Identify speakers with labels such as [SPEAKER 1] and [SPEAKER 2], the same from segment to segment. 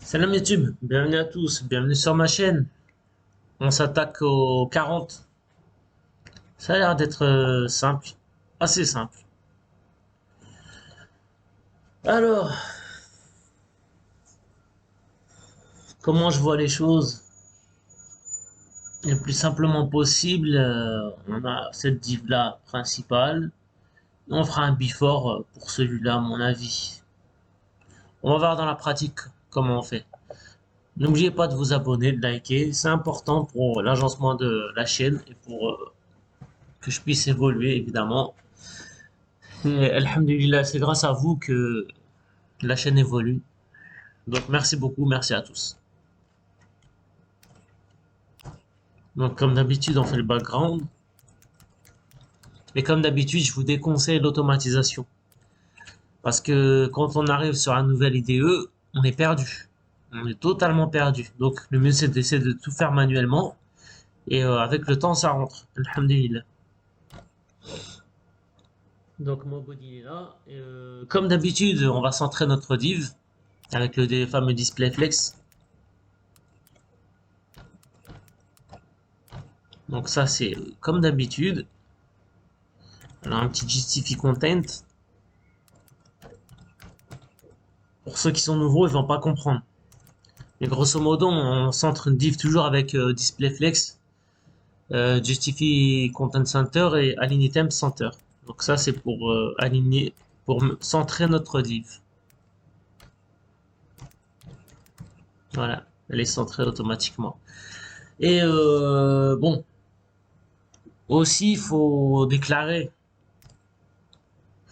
[SPEAKER 1] Salam YouTube, bienvenue à tous, bienvenue sur ma chaîne. On s'attaque au 40. Ça a l'air d'être simple, assez simple. Alors, comment je vois les choses? Le plus simplement possible, on a cette div là principale. On fera un before pour celui-là, à mon avis. On va voir dans la pratique comment on fait. N'oubliez pas de vous abonner, de liker, c'est important pour l'agencement de la chaîne et pour que je puisse évoluer évidemment. Et Alhamdulillah, c'est grâce à vous que la chaîne évolue. Donc merci beaucoup, merci à tous. Donc comme d'habitude, on fait le background. Et comme d'habitude, je vous déconseille l'automatisation. Parce que quand on arrive sur un nouvel IDE, on est perdu. On est totalement perdu. Donc le mieux c'est d'essayer de tout faire manuellement. Et avec le temps, ça rentre. Alhamdulillah. Donc mon body est là. Et, comme d'habitude, on va centrer notre div avec le fameux display flex. Donc ça c'est comme d'habitude. Alors un petit justify content. Pour ceux qui sont nouveaux, ils vont pas comprendre. Mais grosso modo, on centre une div toujours avec displayFlex, justify content center et align item center. Donc ça c'est pour aligner, pour centrer notre div. Voilà, elle est centrée automatiquement. Et bon, aussi il faut déclarer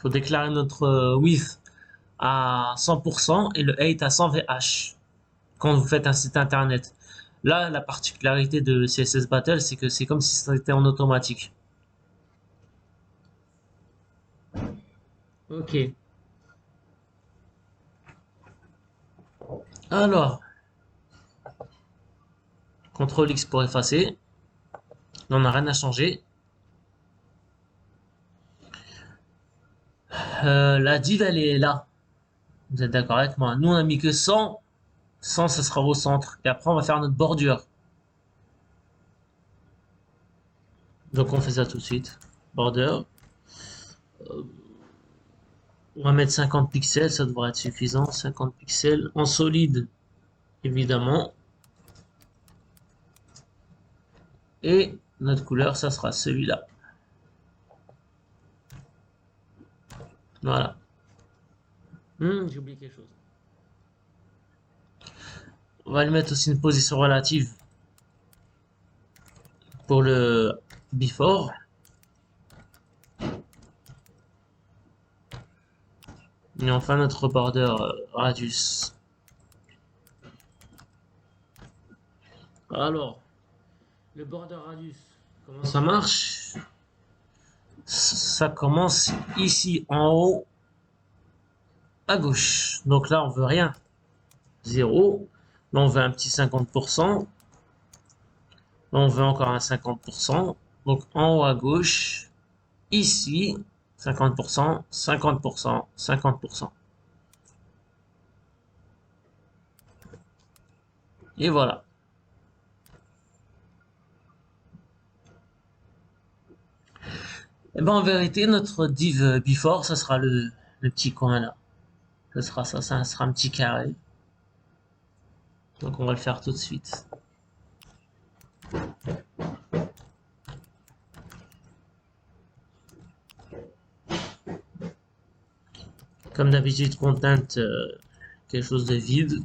[SPEAKER 1] notre width à 100% et le height à 100 VH quand vous faites un site internet. Là, la particularité de CSS Battle, c'est que c'est comme si c'était en automatique. Ok. Alors, CTRL X pour effacer. Là, on n'a rien à changer. La div, elle est là. Vous êtes d'accord avec moi? Nous, on a mis que 100. 100, ce sera au centre. Et après, on va faire notre bordure. Donc, on fait ça tout de suite. Border. On va mettre 50 pixels, ça devrait être suffisant. 50 pixels en solide, évidemment. Et notre couleur, ça sera celui-là. Voilà. J'ai oublié quelque chose. On va lui mettre aussi une position relative pour le before. Et enfin notre border radius. Alors, le border radius, comment ça marche? Ça commence ici en haut à gauche. Donc là, on veut rien. 0. Là, on veut un petit 50%. Là, on veut encore un 50%. Donc en haut à gauche, ici, 50%, 50%, 50%. Et voilà. Et ben en vérité, notre div before, ça sera le petit coin là. Ça sera ça, ça sera un petit carré. Donc on va le faire tout de suite. Comme d'habitude, content quelque chose de vide.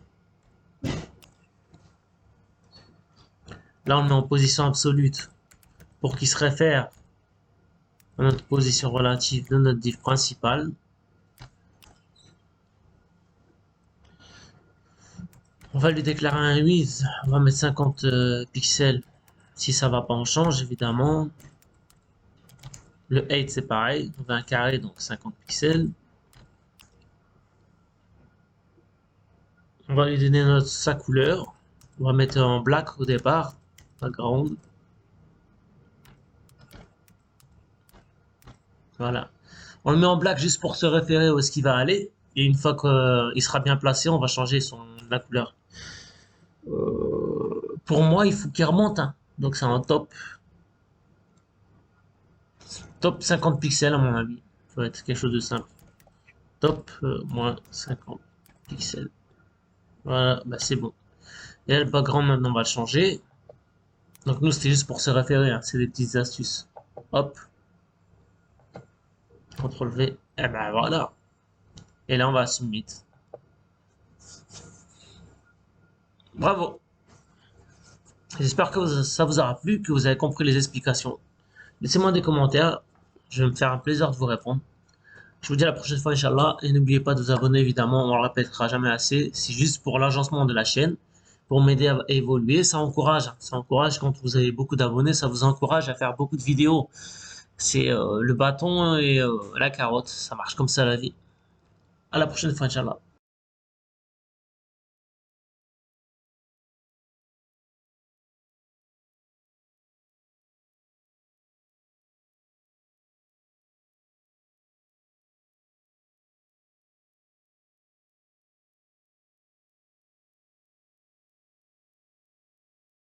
[SPEAKER 1] Là, on le met en position absolue pour qu'il se réfère à notre position relative de notre div principale. On va lui déclarer un width. On va mettre 50 pixels. Si ça va pas, on change évidemment. Le height, c'est pareil. On veut un carré, donc 50 pixels. On va lui donner sa couleur. On va mettre en black au départ. Background. Voilà. On le met en black juste pour se référer où est-ce qu'il va aller. Et une fois qu'il sera bien placé, on va changer la couleur. Pour moi, il faut qu'il remonte, hein. Donc c'est un top 50 pixels à mon avis. Ça va être quelque chose de simple. Top moins 50 pixels. Voilà, bah c'est bon. Et là, le background, maintenant, on va le changer. Donc nous, c'était juste pour se référer, hein. C'est des petites astuces. Hop, CTRL V, et ben voilà. Et là, on va submit. Bravo. J'espère que ça vous aura plu, que vous avez compris les explications. Laissez-moi des commentaires. Je vais me faire un plaisir de vous répondre. Je vous dis à la prochaine fois, Inch'Allah. Et n'oubliez pas de vous abonner, évidemment. On ne le répétera jamais assez. C'est juste pour l'agencement de la chaîne, pour m'aider à évoluer. Ça encourage. Ça encourage quand vous avez beaucoup d'abonnés. Ça vous encourage à faire beaucoup de vidéos. C'est le bâton et la carotte. Ça marche comme ça la vie. À la prochaine fois, Inch'Allah.